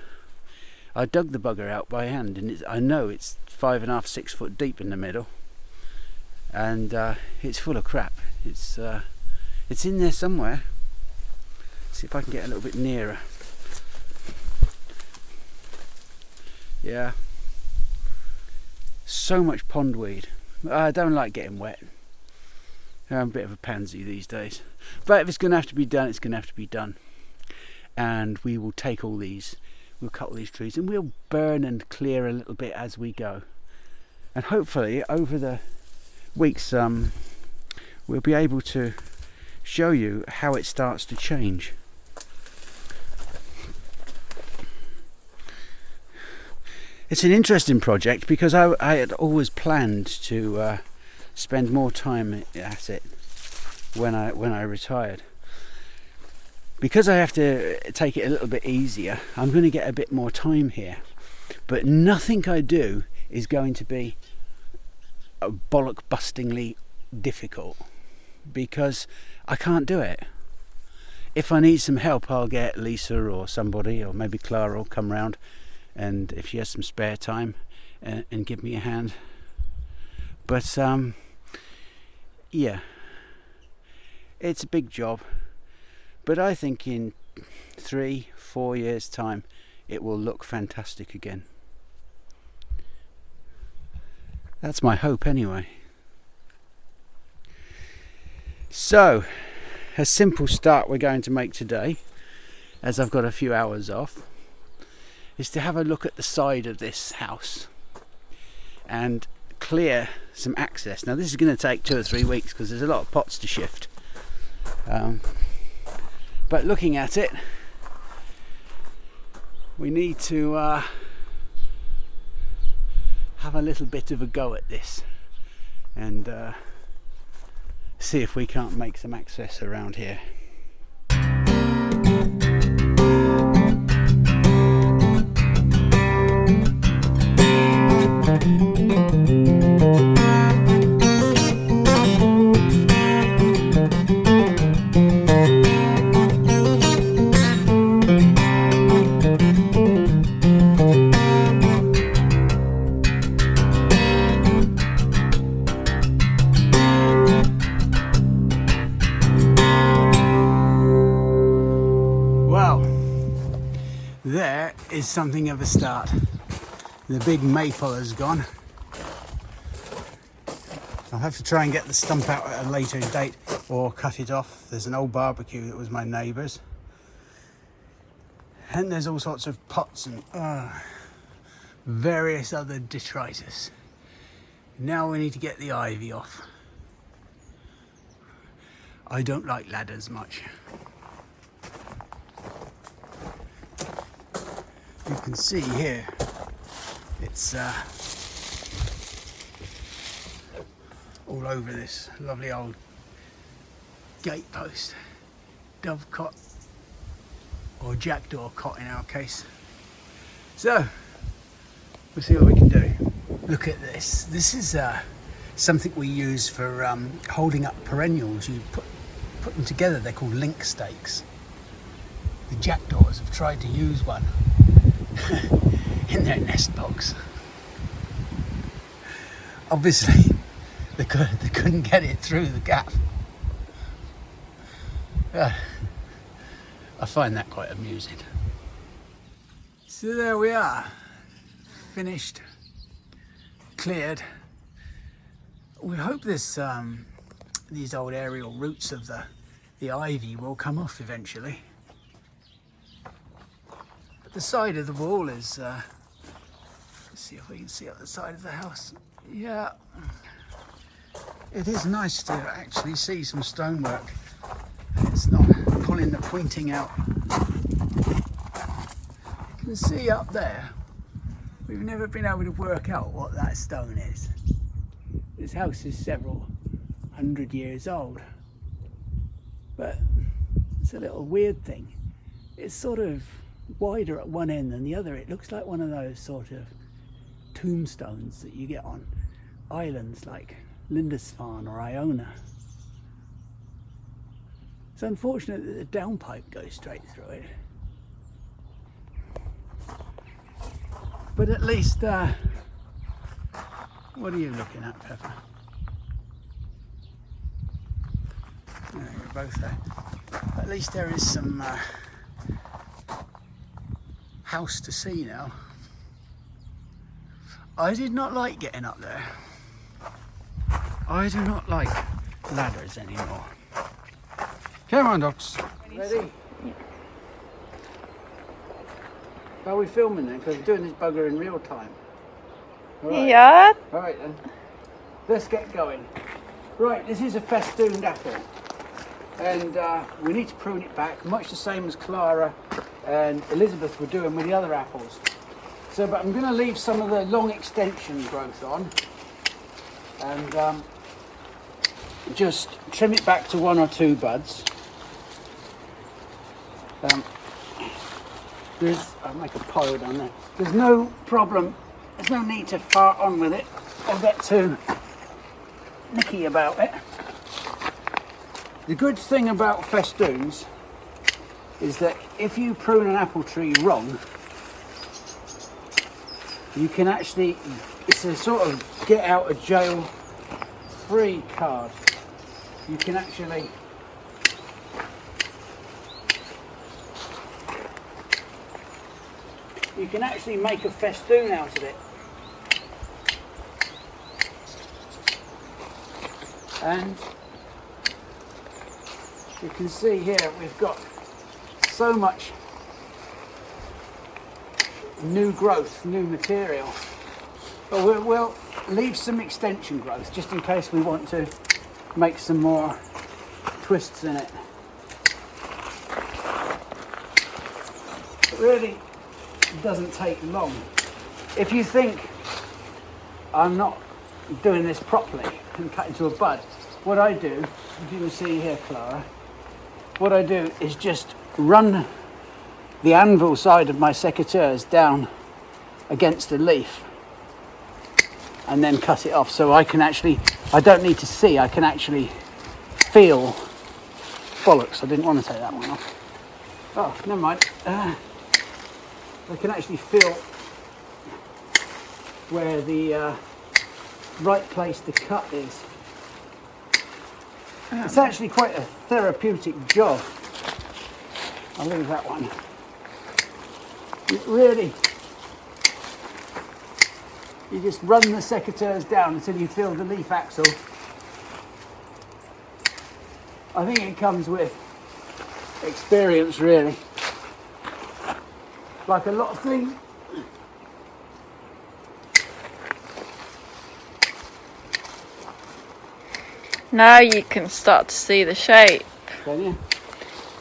I dug the bugger out by hand, and I know it's 5.5, 6 foot deep in the middle, and it's full of crap. It's in there somewhere. See if I can get a little bit nearer. Yeah, so much pondweed. I don't like getting wet. I'm a bit of a pansy these days, but if it's going to have to be done, it's going to have to be done. And we will take all these, we'll cut all these trees, and we'll burn and clear a little bit as we go. And hopefully over the weeks we'll be able to show you how it starts to change. It's an interesting project because I had always planned to spend more time at it when I retired. Because I have to take it a little bit easier, I'm going to get a bit more time here. But nothing I do is going to be bollock-bustingly difficult, because I can't do it. If I need some help, I'll get Lisa or somebody, or maybe Clara will come round, and if she has some spare time, and give me a hand. But yeah, it's a big job, but I think in 3-4 years time it will look fantastic again. That's my hope anyway. So, a simple start we're going to make today, as I've got a few hours off, is to have a look at the side of this house and clear some access. Now this is going to take 2 or 3 weeks because there's a lot of pots to shift. But looking at it, we need to have a little bit of a go at this and see if we can't make some access around here. There is something of a start. The big maple has gone. I'll have to try and get the stump out at a later date or cut it off. There's an old barbecue that was my neighbour's. And there's all sorts of pots and various other detritus. Now we need to get the ivy off. I don't like ladders much. You can see here, it's all over this lovely old gatepost, dovecot or jackdaw cot in our case. So we'll see what we can do. Look at this. This is something we use for holding up perennials. You put them together. They're called link stakes. The jackdaws have tried to use one in their nest box. Obviously they couldn't get it through the gap. I find that quite amusing. So there we are, finished, cleared. We hope this these old aerial roots of the ivy will come off eventually. But the side of the wall is, let's see if we can see up the side of the house. Yeah, it is nice to actually see some stonework. It's not pulling the pointing out. You can see up there, we've never been able to work out what that stone is. This house is several hundred years old, but it's a little weird thing. It's sort of wider at one end than the other. It looks like one of those sort of tombstones that you get on islands like Lindisfarne or Iona. It's unfortunate that the downpipe goes straight through it. But at least, what are you looking at, Pepper? Oh, you're both there. At least there is some house to see now. I did not like getting up there. I do not like ladders anymore. Come on, dogs. Ready? Yeah. Are we filming then? Because we're doing this bugger in real time. All right. Yeah. All right then. Let's get going. Right, this is a festooned apple. And we need to prune it back, much the same as Clara and Elizabeth were doing with the other apples. So, but I'm going to leave some of the long extension growth on. And just trim it back to 1 or 2 buds. I'll make a pile down there. There's no problem, there's no need to fart on with it or get too nicky about it. The good thing about festoons is that if you prune an apple tree wrong, you can actually, it's a sort of get out of jail free card. You can actually make a festoon out of it. And you can see here we've got so much new growth, new material. But we'll leave some extension growth just in case we want to make some more twists in it. It really doesn't take long. If you think I'm not doing this properly and cut into a bud, what I do, if you can see here, Clara, what I do is just run the anvil side of my secateurs down against the leaf and then cut it off, so I can actually, I don't need to see, I can actually feel. Bollocks, I didn't want to take that one off. Oh, never mind. I can actually feel where the right place to cut is. It's actually quite a therapeutic job. I'll leave that one. It really, you just run the secateurs down until you feel the leaf axle. I think it comes with experience, really. Like a lot of things. Now you can start to see the shape. Can you?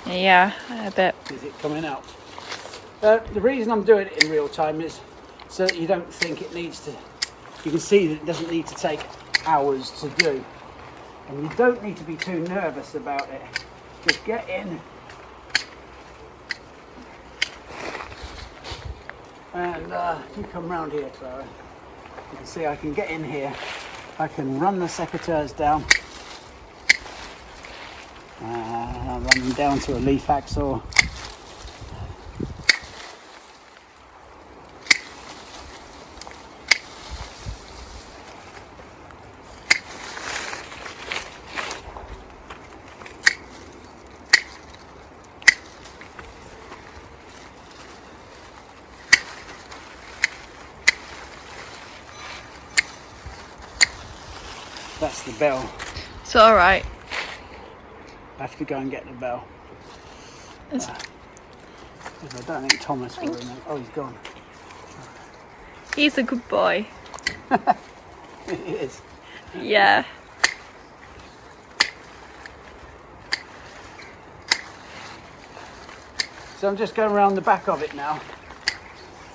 Yeah, a bit. Is it coming out? The reason I'm doing it in real time is so that you don't think it needs to, you can see that it doesn't need to take hours to do. And you don't need to be too nervous about it. Just get in And you come round here, Clara. You can see I can get in here. I can run the secateurs down. Run them down to a leaf axle. That's the bell. It's alright. I have to go and get the bell. Because I don't think Thomas will remember. Oh, he's gone. He's a good boy. He is. Yeah. So I'm just going around the back of it now.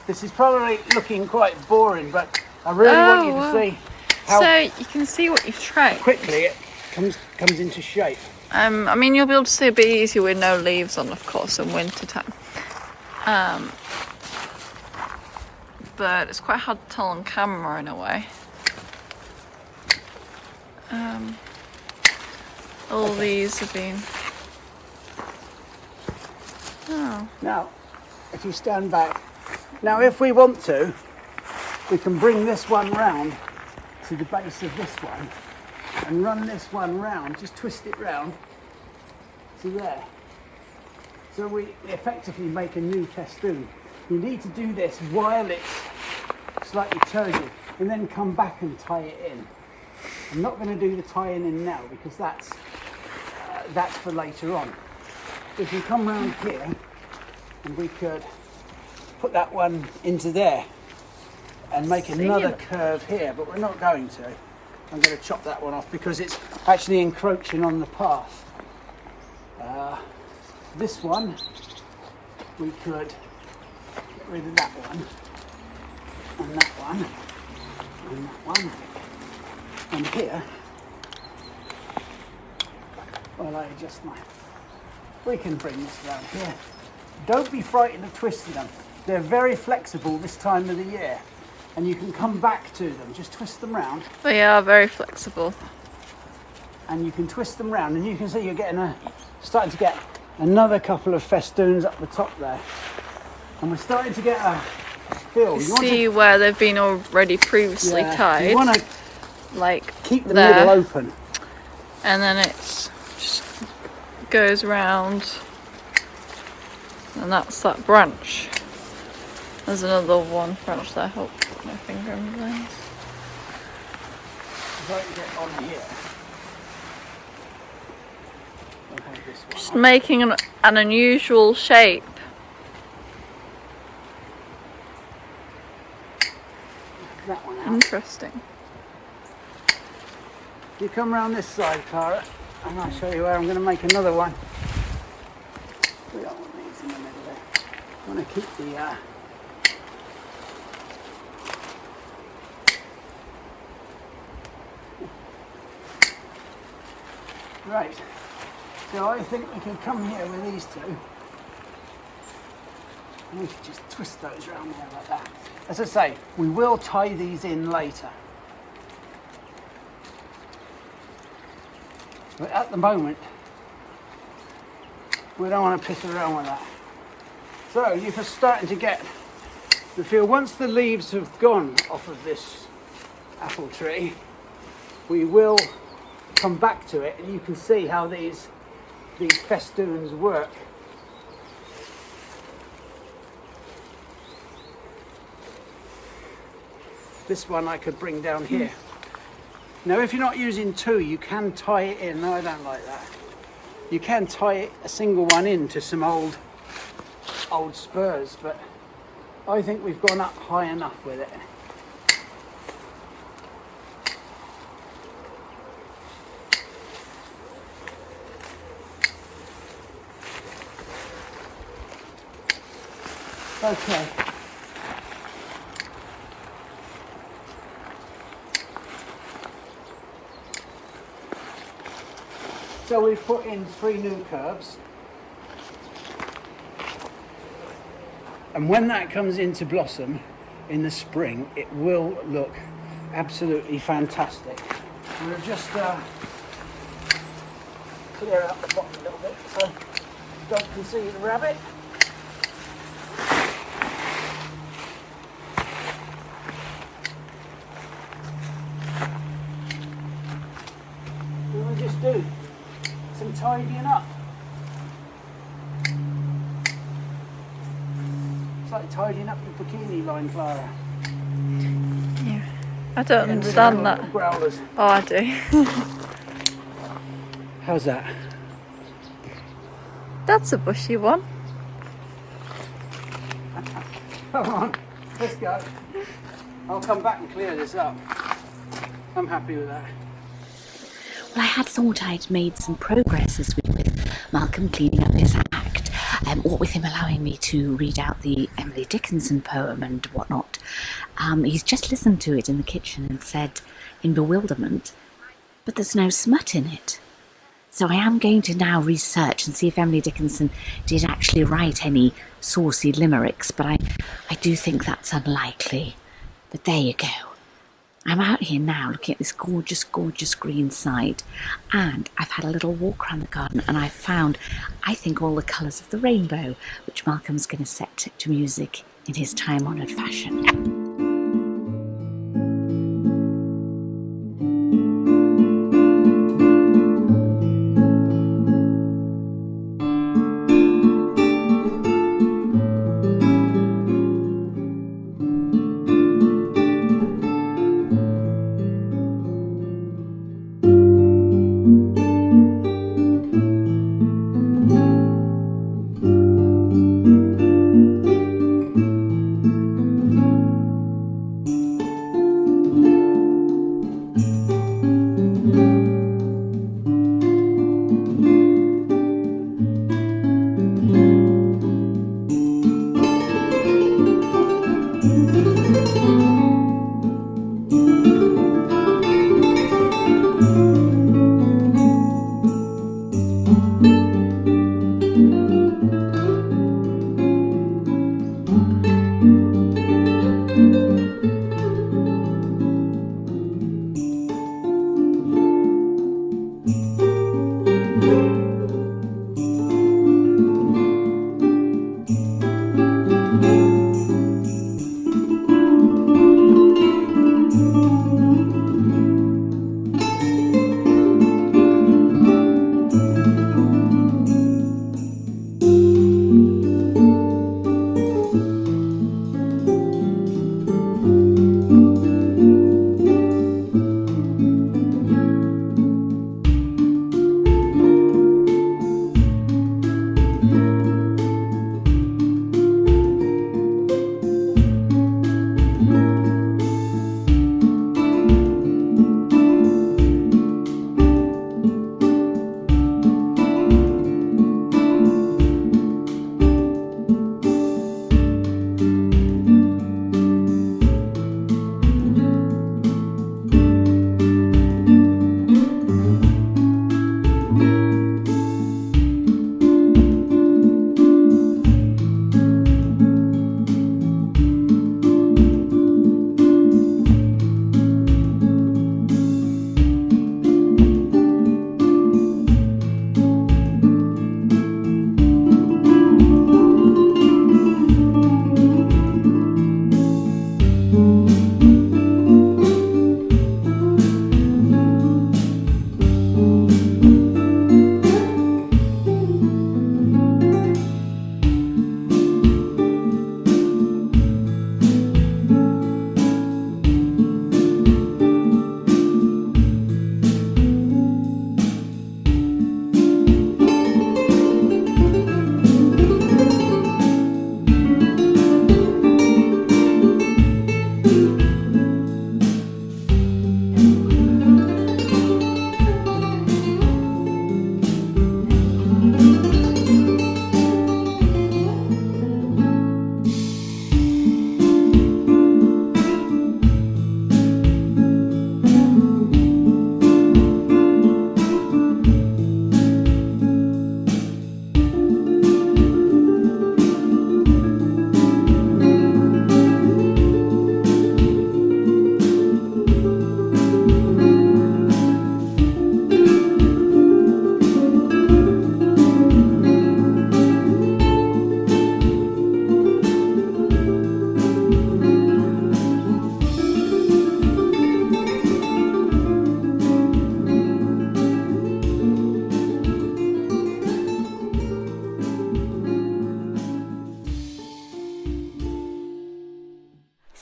This is probably looking quite boring, but I really want you to see how so you can see what you've tried. quickly it comes into shape. I mean, you'll be able to see a bit easier with no leaves on, of course, in winter time. But it's quite hard to tell on camera in a way. All these have been. Oh. Now, if you stand back, now if we want to, we can bring this one round to the base of this one and run this one round, just twist it round to there. So we effectively make a new festoon. You need to do this while it's slightly turgid and then come back and tie it in. I'm not going to do the tying in now because that's for later on. If you come round here and we could put that one into there and make another curve here, but we're not going to. I'm going to chop that one off because it's actually encroaching on the path. This one, we could get rid of that one, and that one, and that one, and here, well, I adjust my, we can bring this around here. Don't be frightened of twisting them. They're very flexible this time of the year, and you can come back to them. Just twist them round. They are very flexible. And you can twist them round, and you can see you're getting starting to get another couple of festoons up the top there. And we're starting to get a feel. You see where they've been already previously tied. You want to like keep the there, middle open. And then it just goes round. And that's that branch. There's another one branch there. Hope put my finger in the lens. If I can get on here. I'll have this one Just off. making an unusual shape. That one out. Interesting. You come round this side, Clara, and I'll show you where I'm going to make another one. We don't want these in the middle there. I want to keep the right. So I think we can come here with these two. And we should just twist those around there like that. As I say, we will tie these in later. But at the moment, we don't want to piss around with that. So you're starting to get the feel. Once the leaves have gone off of this apple tree, we will come back to it and you can see how these festoons work. This one I could bring down here. Now if you're not using two, you can tie it in. No, I don't like that. You can tie a single one into some old spurs, but I think we've gone up high enough with it. Okay. So we've put in 3 new curbs. And when that comes into blossom in the spring, it will look absolutely fantastic. We'll just clear out the bottom a little bit so dog can see the rabbit. We'll just do some tidying up. It's like tidying up your bikini line, Clara. Yeah. I don't understand that. Growlers. Oh, I do. How's that? That's a bushy one. Come on, let's go. I'll come back and clear this up. I'm happy with that. Well, I had thought I'd made some progress this week with Malcolm cleaning up his act, what with him allowing me to read out the Emily Dickinson poem and whatnot. He's just listened to it in the kitchen and said, in bewilderment, "But there's no smut in it." So I am going to now research and see if Emily Dickinson did actually write any saucy limericks, but I do think that's unlikely. But there you go. I'm out here now looking at this gorgeous, gorgeous green side, and I've had a little walk around the garden and I've found, I think, all the colours of the rainbow, which Malcolm's going to set to music in his time-honoured fashion.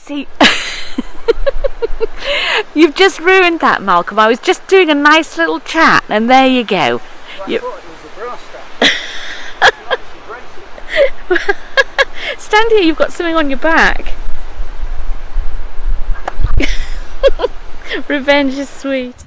See, you've just ruined that, Malcolm. I was just doing a nice little chat, and there you go. I thought it was a grass staff. Stand here, you've got something on your back. Revenge is sweet.